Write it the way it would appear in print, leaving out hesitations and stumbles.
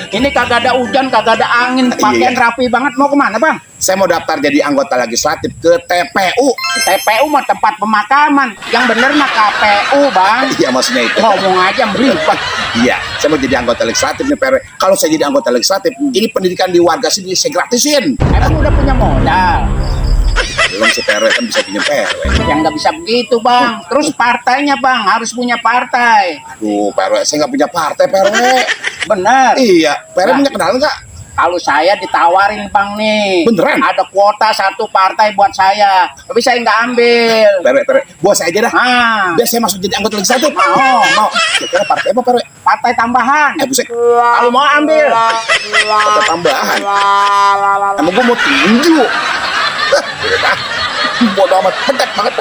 Ini kagak ada hujan, kagak ada angin, pakaian Iya. rapi banget. Mau kemana bang? Saya mau daftar jadi anggota legislatif ke TPU. TPU mah tempat pemakaman. Yang bener mah KPU bang. Iya maksudnya itu. Ngomong aja berlipat. Iya, saya mau jadi anggota legislatif nih PRW. Kalau saya jadi anggota legislatif, ini pendidikan di warga sini saya gratisin. Emang udah punya modal? Belum si PRW kan bisa pinjam PRW. Yang nggak bisa begitu bang. Terus partainya bang harus punya partai. Duh, PRW saya nggak punya partai PRW. Bener. Iya, PRW Nah. punya kenalan nggak? Kalau saya ditawarin bang nih, Beneran? ada kuota satu partai buat saya, tapi saya nggak ambil. PRW, buat saya aja dah. Ah, Biar saya masuk jadi anggota legislatif. Mau. Kira-kira partai apa PRW? partai tambahan. Buset, Kalau mau ambil. ada tambahan. Emang gue mau tinju. Bodoh amat, pentek banget.